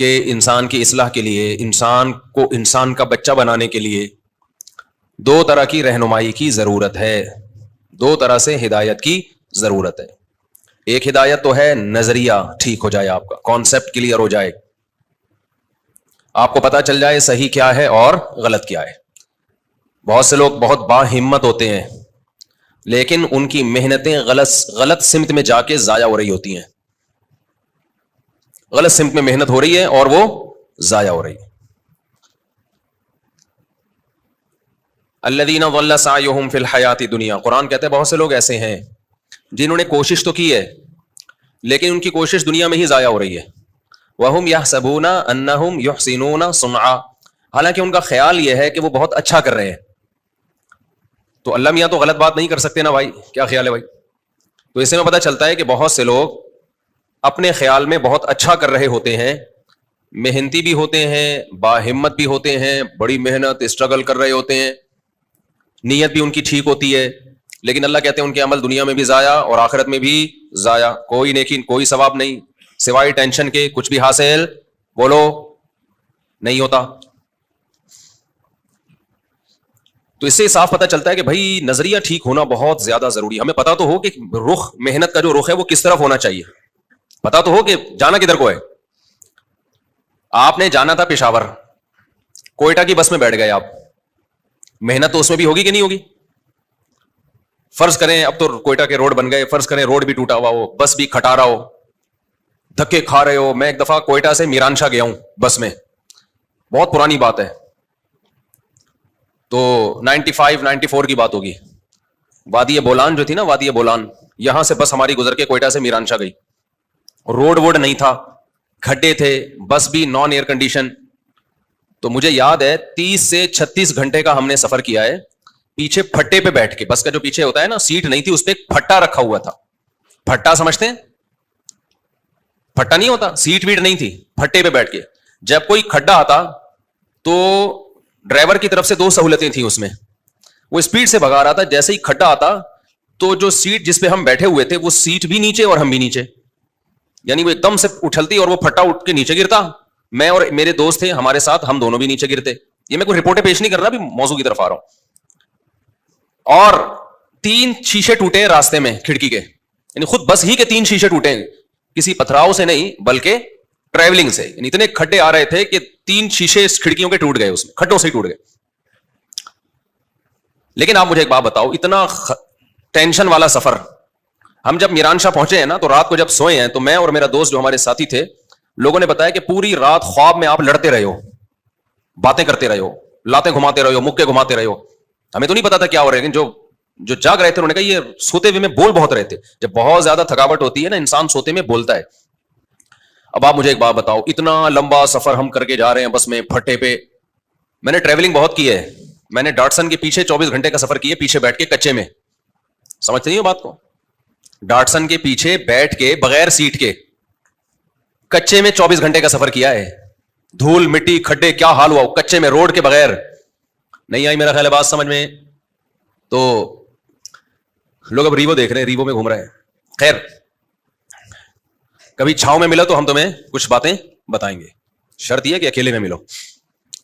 کہ انسان کی اصلاح کے لیے، انسان کو انسان کا بچہ بنانے کے لیے دو طرح کی رہنمائی کی ضرورت ہے، دو طرح سے ہدایت کی ضرورت ہے. ایک ہدایت تو ہے نظریہ ٹھیک ہو جائے، آپ کا کانسیپٹ کلیئر ہو جائے، آپ کو پتا چل جائے صحیح کیا ہے اور غلط کیا ہے. بہت سے لوگ بہت با ہمت ہوتے ہیں لیکن ان کی محنتیں غلط سمت میں جا کے ضائع ہو رہی ہوتی ہیں، غلط سمت میں محنت ہو رہی ہے اور وہ ضائع ہو رہی ہے. الذین ضل سعیہم فی الحیات الدنیا، قرآن کہتے ہیں بہت سے لوگ ایسے ہیں جنہوں نے کوشش تو کی ہے لیکن ان کی کوشش دنیا میں ہی ضائع ہو رہی ہے. وہم یحسبون انہم یحسنون صنعا، حالانکہ ان کا خیال یہ ہے کہ وہ بہت اچھا کر رہے ہیں. تو اللہ میاں تو غلط بات نہیں کر سکتے نا بھائی، کیا خیال ہے بھائی؟ تو اس میں پتہ چلتا ہے کہ بہت سے لوگ اپنے خیال میں بہت اچھا کر رہے ہوتے ہیں، محنتی بھی ہوتے ہیں، باہمت بھی ہوتے ہیں، بڑی محنت اسٹرگل کر رہے ہوتے ہیں، نیت بھی ان کی ٹھیک ہوتی ہے، لیکن اللہ کہتے ہیں ان کے عمل دنیا میں بھی ضائع اور آخرت میں بھی ضائع. کوئی نیکی کوئی ثواب نہیں، سوائے ٹینشن کے کچھ بھی حاصل بولو نہیں ہوتا. تو اس سے صاف پتہ چلتا ہے کہ بھائی نظریہ ٹھیک ہونا بہت زیادہ ضروری ہے. ہمیں پتا تو ہو کہ رخ، محنت کا جو رخ ہے وہ کس طرف ہونا چاہیے، پتا تو ہو کہ جانا کدھر کو ہے. آپ نے جانا تھا پشاور، کوئٹہ کی بس میں بیٹھ گئے آپ، محنت تو اس میں بھی ہوگی کہ نہیں ہوگی؟ فرض کریں اب تو کوئٹہ کے روڈ بن گئے، فرض کریں روڈ بھی ٹوٹا ہوا ہو، بس بھی کھٹا رہا ہو، دھکے کھا رہے ہو. میں ایک دفعہ کوئٹہ سے میرانشاہ گیا ہوں بس میں، بہت پرانی بات ہے، تو 95 94 کی بات ہوگی. وادی بولان جو تھی نا، وادی بولان، یہاں سے بس ہماری گزر کے کوئٹہ سے میرانشاہ گئی. روڈ ووڈ نہیں تھا، کھڈے تھے، بس بھی نان ایئر کنڈیشن. تو مجھے یاد ہے 30 سے 36 گھنٹے کا ہم نے سفر کیا ہے پیچھے پھٹے پہ بیٹھ کے. بس کا جو پیچھے ہوتا ہے نا، سیٹ نہیں تھی، اس پہ ایک پھٹا رکھا ہوا تھا. پھٹا سمجھتے ہیں؟ پھٹا نہیں ہوتا، سیٹ ویٹ نہیں تھی، پھٹے پہ بیٹھ کے. جب کوئی کھڈا آتا تو ڈرائیور کی طرف سے دو سہولتیں تھیں اس میں، وہ اسپیڈ سے بھگا رہا تھا. جیسے ہی کھڈا آتا تو جو سیٹ جس پہ ہم بیٹھے ہوئے تھے وہ سیٹ بھی نیچے اور ہم بھی نیچے، یعنی وہ ایک دم سے اچھلتی اور وہ پھٹا اٹھ کے نیچے گرتا. میں اور میرے دوست تھے ہمارے ساتھ، ہم دونوں بھی نیچے گرتے. یہ میں کوئی رپورٹیں پیش نہیں کر رہا، ابھی موضوع کی طرف آ رہا ہوں. اور 3 شیشے ٹوٹے راستے میں کھڑکی کے، یعنی خود بس ہی کے 3 شیشے ٹوٹے، کسی پتھراؤ سے نہیں بلکہ ٹریولنگ سے. یعنی اتنے کھڈے آ رہے تھے کہ 3 شیشے کھڑکیوں کے ٹوٹ گئے، اس میں کھڈوں سے ہی ٹوٹ گئے. لیکن آپ مجھے ایک بات بتاؤ، اتنا ٹینشن والا سفر، ہم جب میرانشاہ پہنچے ہیں نا تو رات کو جب سوئے ہیں تو میں اور میرا دوست جو ہمارے ساتھی تھے، لوگوں نے بتایا کہ پوری رات خواب میں آپ لڑتے رہے ہو، باتیں کرتے رہے ہو، لاتیں گھماتے رہے ہو، مکے گھماتے رہے ہو. ہمیں تو نہیں پتا تھا کیا ہو رہا ہے، لیکن جو جاگ رہے تھے انہوں نے کہا یہ سوتے ہوئے میں بول بہت رہے تھے. جب بہت زیادہ تھکاوٹ ہوتی ہے نا، انسان سوتے میں بولتا ہے. اب آپ مجھے ایک بات بتاؤ، اتنا لمبا سفر ہم کر کے جا رہے ہیں بس میں پھٹے پہ. میں نے ٹریولنگ بہت کی ہے، میں نے ڈاٹسن کے پیچھے 24 گھنٹے کا سفر کیا پیچھے بیٹھ کے کچے میں. سمجھتے نہیں ہو بات کو؟ ڈاٹسن کے پیچھے بیٹھ کے بغیر سیٹ کے کچے میں 24 گھنٹے کا سفر کیا ہے. دھول مٹی کھڈے کیا حال ہوا کچے میں، روڈ کے بغیر. نہیں آئی میرا خیال ہے بات سمجھ میں؟ تو لوگ اب ریوو دیکھ رہے ہیں، ریوو میں گھوم رہے ہیں. خیر، کبھی چھاؤں میں ملا تو ہم تمہیں کچھ باتیں بتائیں گے، شرط یہ کہ اکیلے میں ملو.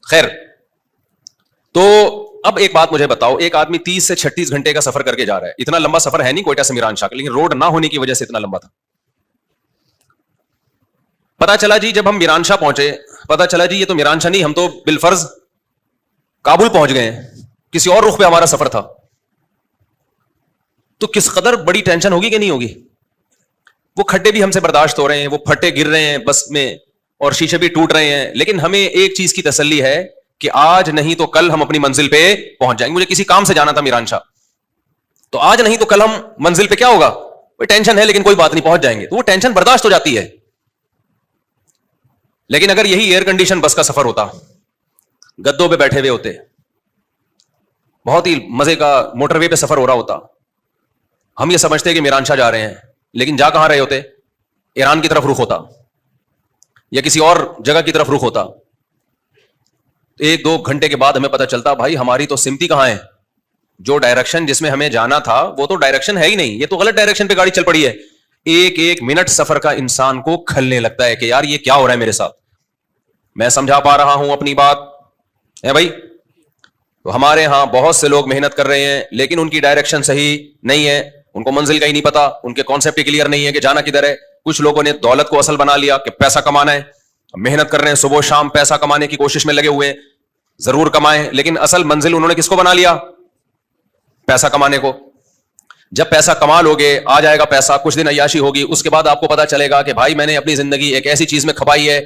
خیر، تو اب ایک بات مجھے بتاؤ، ایک آدمی 30 سے 36 گھنٹے کا سفر کر کے جا رہا ہے. اتنا لمبا سفر ہے نہیں کوئٹہ سے میرانشاہ، لیکن روڈ نہ ہونے کی وجہ سے اتنا لمبا تھا. پتا چلا جی جب ہم میرانشاہ پہنچے، پتا چلا جی یہ تو میرانشاہ نہیں، ہم تو بالفرض کابل پہنچ گئے ہیں، کسی اور رخ پہ ہمارا سفر تھا. تو کس قدر بڑی ٹینشن ہوگی کہ نہیں ہوگی؟ وہ کھڈے بھی ہم سے برداشت ہو رہے ہیں، وہ پھٹے گر رہے ہیں بس میں اور شیشے بھی ٹوٹ رہے ہیں، لیکن ہمیں ایک چیز کی تسلی ہے کہ آج نہیں تو کل ہم اپنی منزل پہ پہنچ جائیں گے. مجھے کسی کام سے جانا تھا میرانشاہ، تو آج نہیں تو کل ہم منزل پہ کیا ہوگا، کوئی ٹینشن ہے لیکن کوئی بات نہیں، پہنچ جائیں گے. تو وہ ٹینشن برداشت ہو جاتی ہے. لیکن اگر یہی ایئر کنڈیشن بس کا سفر ہوتا، گدوں پہ بیٹھے ہوئے ہوتے، بہت ہی مزے کا موٹر وے پہ سفر ہو رہا ہوتا، ہم یہ سمجھتے کہ میرانشاہ جا رہے ہیں، لیکن جا کہاں رہے ہوتے؟ ایران کی طرف رخ ہوتا یا کسی اور جگہ کی طرف رخ ہوتا. 1-2 گھنٹے کے بعد ہمیں پتہ چلتا بھائی ہماری تو سمتی کہاں ہے، جو ڈائریکشن جس میں ہمیں جانا تھا وہ تو ڈائریکشن ہے ہی نہیں، یہ تو غلط ڈائریکشن پہ گاڑی چل پڑی ہے. ایک منٹ سفر کا انسان کو کھلنے لگتا ہے کہ یار یہ کیا ہو رہا ہے میرے ساتھ. میں سمجھا پا رہا ہوں اپنی بات ہے بھائی؟ تو ہمارے ہاں بہت سے لوگ محنت کر رہے ہیں لیکن ان کی ڈائریکشن صحیح نہیں ہے, ان کو منزل کا ہی نہیں پتا, ان کے کانسیپٹ کلیئر نہیں ہے کہ جانا کدھر ہے. کچھ لوگوں نے دولت کو اصل بنا لیا کہ پیسہ کمانا ہے, محنت کر رہے ہیں صبح شام پیسہ کمانے کی کوشش میں لگے ہوئے ہیں, ضرور کمائیں, لیکن اصل منزل انہوں نے کس کو بنا لیا؟ پیسہ کمانے کو. جب پیسہ کما لوگے, آ جائے گا پیسہ, کچھ دن عیاشی ہوگی, اس کے بعد آپ کو پتا چلے گا کہ بھائی میں نے اپنی زندگی ایک ایسی چیز میں کھپائی ہے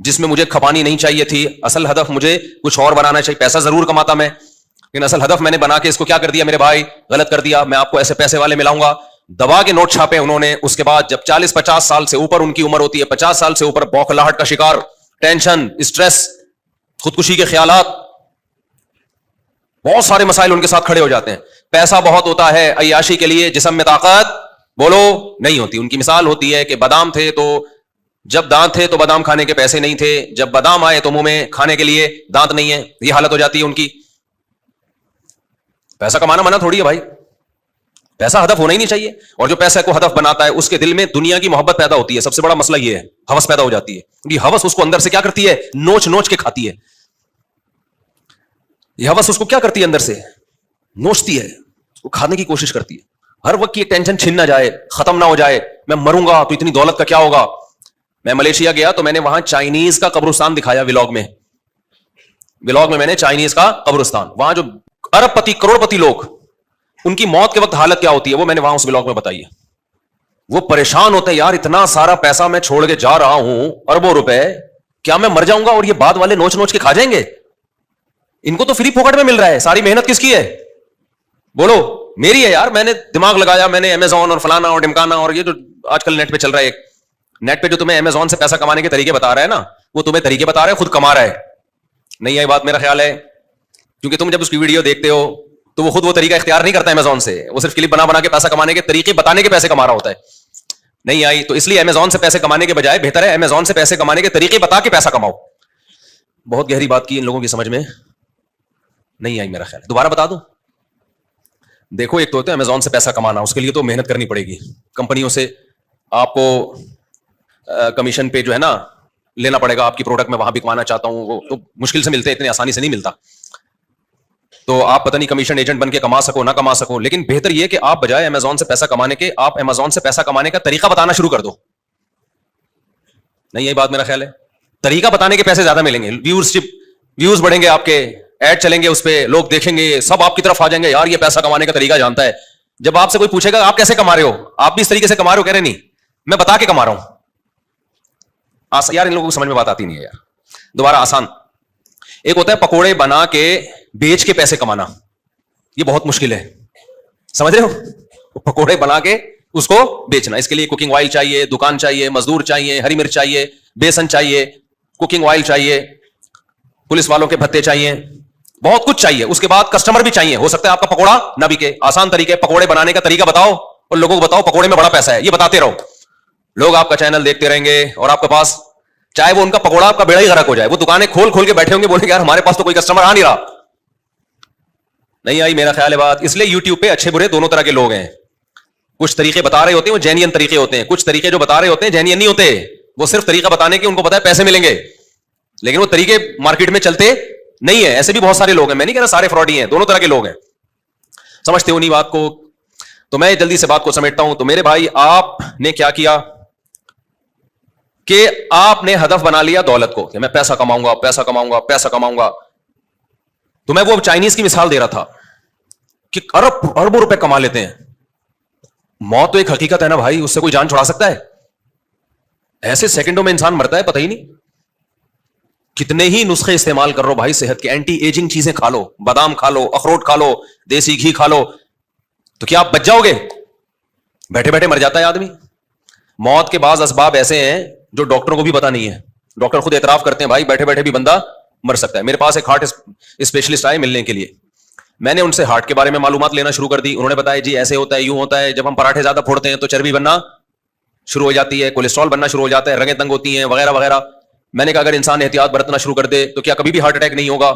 جس میں مجھے کھپانی نہیں چاہیے تھی. اصل ہدف مجھے کچھ اور بنانا چاہیے. پیسہ ضرور کماتا میں, لیکن اصل ہدف میں نے بنا کے اس کو کیا کر دیا میرے بھائی؟ غلط کر دیا. میں آپ کو ایسے پیسے والے ملاؤں گا, دبا کے نوٹ چھاپے انہوں نے. اس کے بعد جب 40-50 سال سے اوپر ان کی عمر ہوتی ہے, 50 سال سے اوپر, بوکھلاہٹ کا شکار, ٹینشن, اسٹریس, خودکشی کے خیالات, بہت سارے مسائل ان کے ساتھ کھڑے ہو جاتے ہیں. پیسہ بہت ہوتا ہے, عیاشی کے لیے جسم میں طاقت بولو نہیں ہوتی. ان کی مثال ہوتی ہے کہ بادام تھے تو جب دانت تھے تو بادام کھانے کے پیسے نہیں تھے, جب بادام آئے تو منہ میں کھانے کے لیے دانت نہیں ہے. یہ حالت ہو جاتی ہے ان کی. پیسہ کمانا منع تھوڑی ہے بھائی, پیسہ ہدف ہونا ہی نہیں چاہیے. اور جو پیسے کو ہدف بناتا ہے اس کے دل میں دنیا کی محبت پیدا ہوتی ہے. سب سے بڑا مسئلہ یہ ہے, ہوس پیدا ہو جاتی ہے. یہ ہوس اس کو اندر سے کیا کرتی ہے؟ نوچ نوچ کے کھاتی ہے. یہ ہوس اس کو کیا کرتی ہے؟ اندر سے نوچتی ہے, اس کو کھانے کی کوشش کرتی ہے. ہر وقت کی ٹینشن چھن نہ جائے, ختم نہ ہو جائے. میں مروں گا تو اتنی دولت کا کیا ہوگا. میں ملیشیا گیا تو میں نے وہاں چائنیز کا قبرستان دکھایا ولاگ میں. میں نے چائنیز کا قبرستان, وہاں جو ارب پتی کروڑ پتی لوگ, ان کی موت کے وقت حالت کیا ہوتی ہے وہ میں نے وہاں اس ولاگ میں بتائی ہے. وہ پریشان ہوتے ہیں, یار اتنا سارا پیسہ میں چھوڑ کے جا رہا ہوں, اربوں روپے, کیا میں مر جاؤں گا اور یہ بعد والے نوچ نوچ کے کھا جائیں گے؟ ان کو تو فری پوکٹ میں مل رہا ہے. ساری محنت کس کی ہے بولو؟ میری ہے یار. میں نے دماغ لگایا, میں نے امیزون اور فلانا اور ڈمکانا اور یہ جو آج کل نیٹ پہ چل رہا ہے, نیٹ پہ جو تمہیں امیزون سے پیسہ کمانے کے طریقے بتا رہا ہے نا, وہ تمہیں طریقے بتا رہا ہے, خود کما رہا ہے. نہیں ہے بات میرا خیال ہے, کیونکہ تم جب اس کی ویڈیو دیکھتے ہو تو وہ خود وہ طریقہ اختیار نہیں کرتا امیزون سے, وہ صرف کلپ بنا کے پیسہ کمانے کے طریقے بتانے کے پیسے کما رہا ہوتا ہے. نہیں آئی تو اس لیے امیزون سے پیسے کمانے کے بجائے بہتر ہے امیزون سے پیسے کمانے کے طریقے بتا کے پیسہ کماؤ. بہت گہری بات کی, ان لوگوں کی سمجھ میں نہیں آئی میرا خیال ہے. دوبارہ بتا دوں, دیکھو ایک تو ہوتا ہے امیزون سے پیسہ کمانا, اس کے لیے تو محنت کرنی پڑے گی. کمپنیوں سے آپ کو کمیشن پہ جو ہے نا لینا پڑے گا. آپ کی پروڈکٹ میں وہاں بکوانا چاہتا ہوں, وہ تو مشکل سے ملتے, اتنے آسانی سے نہیں ملتا. تو آپ پتہ نہیں کمیشن ایجنٹ بن کے کما سکو نہ کما سکو, لیکن بہتر یہ کہ آپ بجائے امیزون سے پیسہ کمانے کے, آپ امیزون سے پیسہ کمانے کا طریقہ بتانا شروع کر دو. نہیں یہی بات میرا خیال ہے, طریقہ بتانے کے پیسے زیادہ ملیں گے. ویوز بڑھیں گے, آپ کے ایڈ چلیں گے, اس پہ لوگ دیکھیں گے, سب آپ کی طرف آ جائیں گے, یار یہ پیسہ کمانے کا طریقہ جانتا ہے. جب آپ سے کوئی پوچھے گا آپ کیسے کما رہے ہو, آپ بھی اس طریقے سے کما رہے ہو, کہہ رہے نہیں میں بتا کے کما رہا ہوں. یار ان لوگوں کو سمجھ میں بات آتی نہیں ہے یار. دوبارہ آسان, ایک ہوتا ہے پکوڑے بنا کے بیچ کے پیسے کمانا, یہ بہت مشکل ہے, سمجھ رہے ہو؟ پکوڑے بنا کے اس کو بیچنا, اس کے لیے کوکنگ آئل چاہیے, دکان چاہیے, مزدور چاہیے, ہری مرچ چاہیے, بیسن چاہیے, کوکنگ آئل چاہیے, پولیس والوں کے بھتے چاہیے, بہت کچھ چاہیے. اس کے بعد کسٹمر بھی چاہیے. ہو سکتا ہے آپ کا پکوڑا نہ بکے. آسان طریقے, پکوڑے بنانے کا طریقہ بتاؤ اور لوگوں کو بتاؤ پکوڑے میں بڑا پیسہ ہے, یہ بتاتے رہو. لوگ آپ کا چینل دیکھتے رہیں گے اور آپ کے پاس, چاہے وہ ان کا پکوڑا آپ کا بیڑا ہی غرق ہو جائے, وہ دکانیں کھول کے بیٹھے ہوں گے, بولیں گے یار ہمارے پاس تو کوئی کسٹمر آ نہیں رہا. نہیں آئی میرا خیال ہے بات. اس لیے یوٹیوب پہ اچھے برے دونوں طرح کے لوگ ہیں. کچھ طریقے بتا رہے ہوتے ہیں وہ جینین طریقے ہوتے ہیں, کچھ طریقے جو بتا رہے ہوتے ہیں جینین نہیں ہوتے, وہ صرف طریقہ بتانے کے, ان کو پتا ہے پیسے ملیں گے, لیکن وہ طریقے مارکیٹ میں چلتے نہیں ہے. ایسے بھی بہت سارے لوگ ہیں, میں نہیں کہہ رہا سارے فراڈی ہیں, دونوں طرح کے لوگ ہیں. سمجھتے ہو نہیں بات کو؟ تو میں جلدی سے بات کو سمیٹتا ہوں. تو میرے بھائی آپ نے کیا کیا کہ آپ نے ہدف بنا لیا دولت کو, کہ میں پیسہ کماؤں گا, پیسہ کماؤں گا, پیسہ کماؤں گا. تو میں وہ چائنیز کی مثال دے رہا تھا کہ اربوں روپے کما لیتے ہیں. موت تو ایک حقیقت ہے نا بھائی, اس سے کوئی جان چھڑا سکتا ہے؟ ایسے سیکنڈوں میں انسان مرتا ہے, پتہ ہی نہیں. کتنے ہی نسخے استعمال کر رہو بھائی صحت کے, اینٹی ایجنگ چیزیں کھا لو, بادام کھا لو, اخروٹ کھا لو, دیسی گھی کھا لو, تو کیا آپ بچ جاؤ گے؟ بیٹھے بیٹھے مر جاتا ہے آدمی. موت کے بعض اسباب ایسے ہیں جو ڈاکٹروں کو بھی پتا نہیں ہے. ڈاکٹر خود اعتراف کرتے ہیں بھائی بیٹھے بیٹھے بھی بندہ مر سکتا ہے. میرے پاس ایک ہارٹ اسپیشلسٹ آئے ملنے کے لیے, میں نے ان سے ہارٹ کے بارے میں معلومات لینا شروع کر دی. انہوں نے بتایا جی ایسے ہوتا ہے, یوں ہوتا ہے, جب ہم پراٹھے زیادہ پھوڑتے ہیں تو چربی بننا شروع ہو جاتی ہے, کولیسٹرول بننا شروع ہو جاتا ہے, رگیں تنگ ہوتی ہیں, وغیرہ وغیرہ. میں نے کہا اگر انسان احتیاط برتنا شروع کر دے تو کیا کبھی بھی ہارٹ اٹیک نہیں ہوگا؟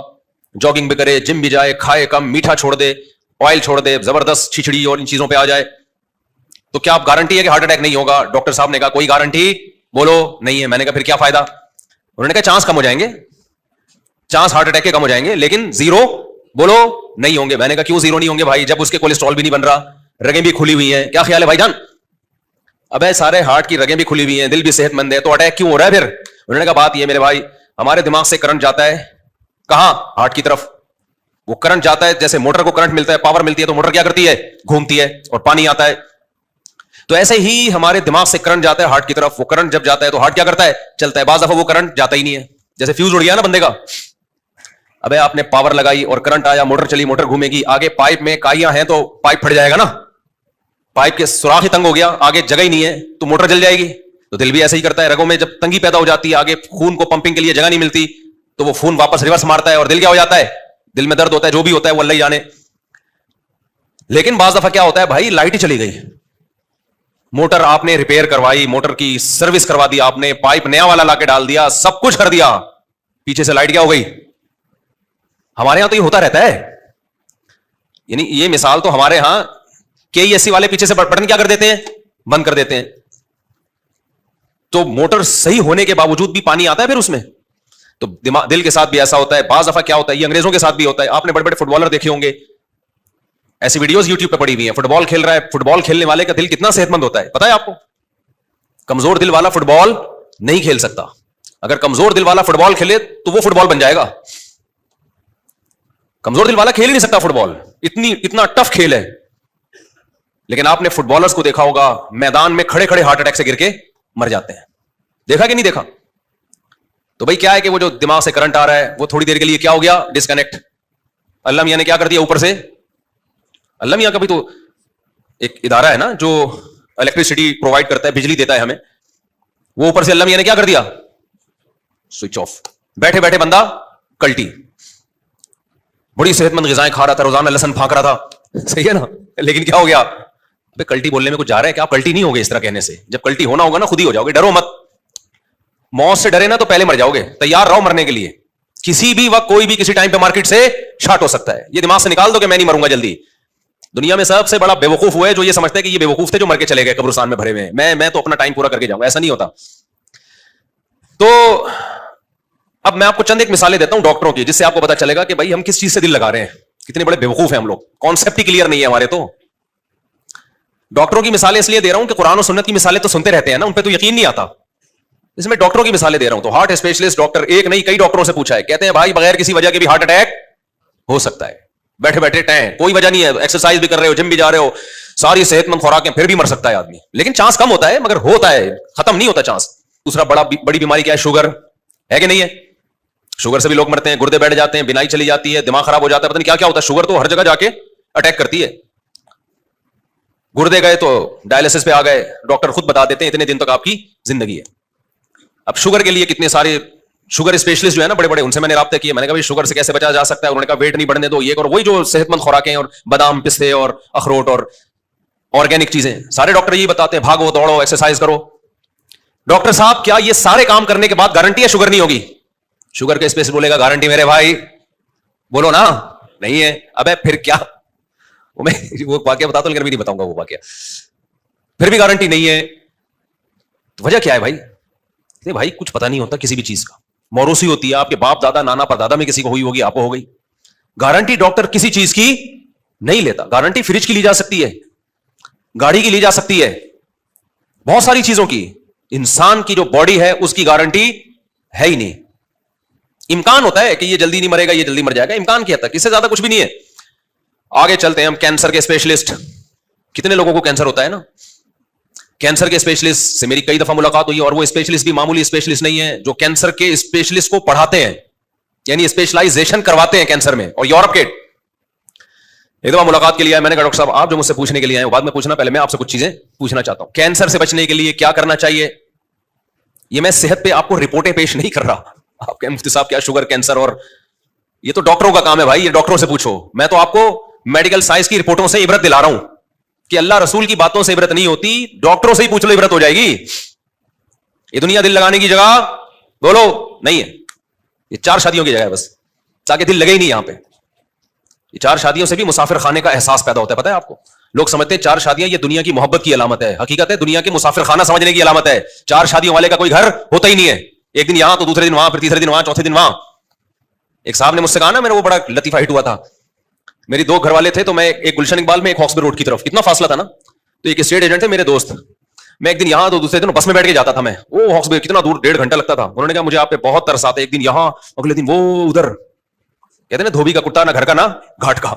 جاگنگ بھی کرے, جم بھی جائے, کھائے کم, میٹھا چھوڑ دے, آئل چھوڑ دے, زبردست کھچڑی اور ان چیزوں پہ آ جائے, تو کیا آپ گارنٹی ہے کہ ہارٹ اٹیک نہیں ہوگا؟ ڈاکٹر صاحب نے کہا کوئی گارنٹی بولو نہیں ہے. میں نے کہا پھر کیا فائدہ؟ انہوں نے کہا چانس کم ہو جائیں گے, چانس ہارٹ اٹیک کے کم ہو جائیں گے, لیکن زیرو بولو نہیں ہوں گے. میں نے کہا کیوں زیرو نہیں ہوں گے بھائی, جب اس کے کولیسٹرول بھی نہیں بن رہا, رگیں بھی کھلی ہوئی ہیں, کیا خیال ہے بھائی جان؟ ابے سارے ہارٹ کی رگیں بھی کھلی ہوئی ہیں, دل بھی صحت مند ہے, تو اٹیک کیوں ہو رہا ہے پھر؟ انہوں نے کہا بات یہ میرے بھائی, ہمارے دماغ سے کرنٹ جاتا ہے کہاں؟ ہارٹ کی طرف. وہ کرنٹ جاتا ہے جیسے موٹر کو کرنٹ ملتا ہے, پاور ملتی ہے, تو موٹر کیا کرتی ہے؟ گھومتی ہے اور پانی آتا ہے. تو ایسے ہی ہمارے دماغ سے کرنٹ جاتا ہے ہارٹ کی طرف. وہ کرنٹ جب جاتا ہے تو ہارٹ کیا کرتا ہے؟ چلتا ہے. بعض دفعہ وہ کرنٹ جاتا ہی نہیں ہے, جیسے فیوز اڑ گیا نا بندے کا. ابے آپ نے پاور لگائی اور کرنٹ آیا, موٹر چلی, موٹر گھومے گی, آگے پائپ میں کائیاں ہیں تو پائپ پھٹ جائے گا نا, پائپ کے سوراخ ہی تنگ ہو گیا, آگے جگہ ہی نہیں ہے تو موٹر جل جائے گی. تو دل بھی ایسے ہی کرتا ہے, رگوں میں جب تنگی پیدا ہو جاتی ہے, آگے خون کو پمپنگ کے لیے جگہ نہیں ملتی, تو وہ خون واپس ریورس مارتا ہے اور دل کیا ہو جاتا ہے؟ دل میں درد ہوتا ہے, جو بھی ہوتا ہے وہ اللہ ہی جانے. لیکن بعض دفعہ کیا ہوتا ہے بھائی, لائٹ ہی چلی گئی, موٹر آپ نے ریپیئر کروائی, موٹر کی سروس کروا دی آپ نے, پائپ نیا والا لا کے ڈال دیا, سب کچھ کر دیا, پیچھے سے لائٹ کیا ہو گئی. ہمارے یہاں تو یہ ہوتا رہتا ہے, یعنی یہ مثال تو ہمارے ہاں KESC والے پیچھے سے بٹن کیا کر دیتے ہیں؟ بند کر دیتے ہیں. تو موٹر صحیح ہونے کے باوجود بھی پانی آتا ہے پھر اس میں. تو دل کے ساتھ بھی ایسا ہوتا ہے. بعض دفعہ کیا ہوتا ہے, یہ انگریزوں کے ساتھ بھی ہوتا ہے. آپ نے بڑے بڑے فٹ بالر دیکھے ہوں گے, ایسی ویڈیوز یوٹیوب پہ پڑی ہوئی ہیں, فٹ بال کھیل رہا ہے, فٹ بال کھیلنے والے کا دل کتنا صحت مند ہوتا ہے پتا ہے آپ کو؟ کمزور دل والا فٹ بال نہیں کھیل سکتا. اگر کمزور دل والا فٹ بال کھیلے تو وہ فٹ بال بن جائے گا. کمزور دل والا کھیل ہی نہیں سکتا فٹ بال, اتنا ٹف کھیل ہے. لیکن آپ نے فٹ بالرز کو دیکھا ہوگا, میدان میں کھڑے کھڑے ہارٹ اٹیک سے گر کے مر جاتے ہیں. دیکھا کہ نہیں دیکھا؟ تو بھائی کیا ہے کہ وہ جو دماغ سے کرنٹ آ رہا ہے وہ تھوڑی دیر کے لیے کیا ہو گیا؟ ڈسکنیکٹ. اللہ میاں نے کیا کر دیا اوپر سے؟ اللہ میاں کا بھی تو ایک ادارہ ہے نا جو الیکٹریسٹی پرووائڈ کرتا ہے, بجلی دیتا ہے ہمیں, وہ اوپر سے اللہ میاں نے کیا کر دیا؟ Switch off. بیٹھے بیٹھے بندہ کلٹی, بڑی صحت مند غذائیں کھا رہا تھا, روزانہ لہسن پھانک رہا تھا, صحیح ہے نا, لیکن کیا ہو گیا؟ کلٹی بولنے میں کچھ جا رہا ہے کہ آپ کلٹی نہیں ہوگے اس طرح کہنے سے. جب کلٹی ہونا ہوگا نا خود ہی ہو جاؤ گے. ڈرو مت, موت سے ڈرے نا تو پہلے مر جاؤ گے. تیار رہو مرنے کے لیے, کسی بھی وقت کوئی بھی کسی ٹائم پہ مارکیٹ سے شارٹ ہو سکتا ہے. یہ دماغ سے نکال دو کہ میں نہیں مروں گا جلدی. دنیا میں سب سے بڑا بے وقوف وہ ہے جو یہ سمجھتا ہے کہ یہ بے وقوف تھے جو مر کے چلے گئے قبرستان میں بھرے ہوئے, میں تو اپنا ٹائم پورا کر کے جاؤں گا. ایسا نہیں ہوتا. تو اب میں آپ کو چند ایک مثالیں دیتا ہوں ڈاکٹروں کی, جس سے آپ کو پتا چلے گا کہ بھائی ہم کس چیز سے دل لگا رہے ہیں, کتنے بڑے بے وقوف ہیں ہم لوگ. کانسیپٹ ہی کلیئر نہیں ہے ہمارے. تو ڈاکٹروں کی مثالیں اس لیے دے رہا ہوں کہ قرآن و سنت کی مثالیں تو سنتے رہتے ہیں نا, ان پہ تو یقین نہیں آتا. اس میں ڈاکٹروں کی مثالیں دے رہا ہوں. تو ہارٹ اسپیشلسٹ ڈاکٹر ایک نہیں کئی ڈاکٹروں سے پوچھا ہے, کہتے ہیں بھائی بغیر کسی وجہ کے بھی ہارٹ اٹیک ہو سکتا ہے. بیٹھے بیٹھے ٹائم, کوئی وجہ نہیں ہے, ایکسرسائز بھی کر رہے ہو, جم بھی جا رہے ہو, ساری صحت مند خوراکیں, پھر بھی مر سکتا ہے آدمی. لیکن چانس کم ہوتا ہے, مگر ہوتا ہے, ختم نہیں ہوتا چانس. دوسرا بڑی بیماری کیا ہے؟ شوگر ہے کہ نہیں ہے؟ شوگر سے بھی لوگ مرتے ہیں, گردے بیٹھ جاتے ہیں, بینائی چلی جاتی ہے, دماغ خراب ہو جاتا ہے, پتہ نہیں کیا کیا ہوتا ہے. شوگر تو ہر جگہ جا کے اٹیک کرتی ہے. گردے گئے تو ڈائلسس پہ آ گئے, ڈاکٹر خود بتا دیتے ہیں اتنے دن تک آپ کی زندگی ہے. اب شوگر کے لیے کتنے سارے شوگر اسپیشلسٹ جو ہے نا بڑے بڑے, ان سے میں نے رابطہ کیا. میں نے کہا بھائی شوگر سے کیسے بچا جا سکتا ہے؟ انہوں نے کہا ویٹ نہیں بڑھنے دو, یہ اور وہی جو صحت مند خوراکیں اور بادام پستے اور اخروٹ اور آرگینک چیزیں, سارے ڈاکٹر یہی بتاتے ہیں بھاگو دوڑو ایکسرسائز کرو. ڈاکٹر صاحب کیا یہ سارے کام کرنے کے بعد گارنٹی ہے شوگر نہیں ہوگی؟ شوگر کے اسپیشلسٹ بولے گا گارنٹی میرے بھائی بولو نا نہیں ہے. ابے پھر کیا, وہ واقعہ بتا دو لیکن بھی نہیں بتاؤں گا وہ واقعہ. پھر بھی گارنٹی نہیں ہے. وجہ کیا ہے بھائی؟ بھائی کچھ پتا نہیں ہوتا کسی بھی چیز کا, موروثی ہوتی ہے, آپ کے باپ دادا نانا پردادا میں کسی کو ہوئی ہوگی, آپ کو ہو گئی. گارنٹی ڈاکٹر کسی چیز کی نہیں لیتا. گارنٹی فریج کی لی جا سکتی ہے, گاڑی کی لی جا سکتی ہے, بہت ساری چیزوں کی. انسان کی جو باڈی ہے اس کی گارنٹی ہے ہی نہیں. امکان ہوتا ہے کہ یہ جلدی نہیں مرے گا, یہ جلدی مر جائے گا, امکان کیا تک, اس سے زیادہ کچھ بھی نہیں ہے. آگے چلتے ہیں ہم. کینسر کے اسپیشلسٹ, کتنے لوگوں کو کینسر ہوتا ہے نا. کینسر کے اسپیشلسٹ سے میری کئی دفعہ ملاقات ہوئی, اور وہ اسپیشلسٹ بھی معمولی اسپیشلسٹ نہیں ہے, جو کینسر کے اسپیشلسٹ کو پڑھاتے ہیں, یعنی اسپیشلائزیشن کرواتے ہیں کینسر میں. اور یورپ کے ایک دفعہ ملاقات کے لیے آئے, میں نے کہا ڈاکٹر صاحب آپ جو مجھ سے پوچھنے کے لیے آئے بعد میں پوچھنا, پہلے میں آپ سے کچھ چیزیں پوچھنا چاہتا ہوں. کینسر سے بچنے کے لیے کیا کرنا چاہیے؟ یہ میں صحت پہ آپ کو رپورٹیں پیش نہیں کر رہا. آپ کے مفتی صاحب کیا شوگر کینسر, اور یہ تو ڈاکٹروں کا کام ہے بھائی, یہ ڈاکٹروں سے پوچھو. میں تو آپ کو میڈیکل سائنس کی رپورٹوں سے عبرت دلا رہا ہوں کہ اللہ رسول کی باتوں سے عبرت نہیں ہوتی, ڈاکٹروں سے ہی پوچھ لو عبرت ہو جائے گی. یہ دنیا دل لگانے کی جگہ بولو نہیں ہے, یہ 4 شادیوں کی جگہ ہے بس, تاکہ دل لگے ہی نہیں یہاں پہ. یہ 4 شادیوں سے بھی مسافر خانے کا احساس پیدا ہوتا ہے, پتہ ہے آپ کو. لوگ سمجھتے ہیں 4 شادیاں یہ دنیا کی محبت کی علامت ہے, حقیقت ہے دنیا کے مسافر خانہ سمجھنے کی علامت ہے. 4 شادیوں والے کا کوئی گھر ہوتا ہی نہیں ہے. ایک دن یہاں تو دوسرے دن وہاں, پھر تیسرے دن وہاں, چوتھے دن وہاں. ایک صاحب نے مجھ سے کہا نا, میرا وہ بڑا لطیفہ ہٹ ہوا تھا. میری 2 گھر والے تھے, تو میں ایک گلشن اقبال میں, ایک ہاکسبے روڈ کی طرف, کتنا فاصلہ تھا نا. تو ایک اسٹیٹ ایجنٹ تھے میرے دوست, میں ایک دن یہاں تو دوسرے دن بس میں بیٹھ کے جاتا تھا میں. وہ ہاکسبے کتنا دور, 1.5 گھنٹہ لگتا تھا. انہوں نے کہا مجھے آپ پہ بہت ترس آتا ہے, ایک دن یہاں اگلے دن وہ ادھر. کہتے ہیں نا دھوبی کا کتا نہ گھر کا نہ گھاٹ کا,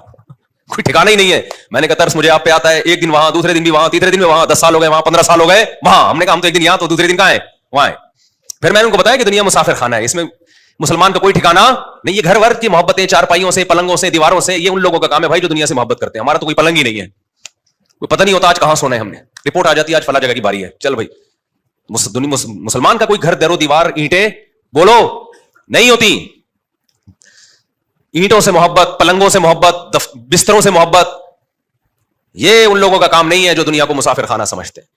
کوئی ٹھکانا ہی نہیں ہے. میں نے کہا ترس مجھے آپ پہ آتا ہے, ایک دن وہاں, دوسرے دن بھی وہاں, تیسرے دن بھی وہاں, 10 سال ہو گئے وہاں, 15 سال ہو گئے وہاں. ہم نے کہا ہم تو ایک دن یہاں تو دوسرے دن کہاں ہے وہاں ہے. پھر میں نے ان کو بتایا کہ دنیا مسافر خانہ ہے, اس میں مسلمان کا کوئی ٹھکانا نہیں. یہ گھر ور کی محبتیں, چارپائیوں سے, پلنگوں سے, دیواروں سے, یہ ان لوگوں کا کام ہے بھائی جو دنیا سے محبت کرتے ہیں. ہمارا تو کوئی پلنگ ہی نہیں ہے, کوئی پتہ نہیں ہوتا آج کہاں سونا ہے ہم نے. رپورٹ آ جاتی ہے آج فلاں جگہ کی باری ہے, چل بھائی. مسلمان کا کوئی گھر, دیرو دیوار, اینٹیں بولو نہیں ہوتی. اینٹوں سے محبت, پلنگوں سے محبت, بستروں سے محبت, یہ ان لوگوں کا کام نہیں ہے جو دنیا کو مسافر خانہ سمجھتے ہیں.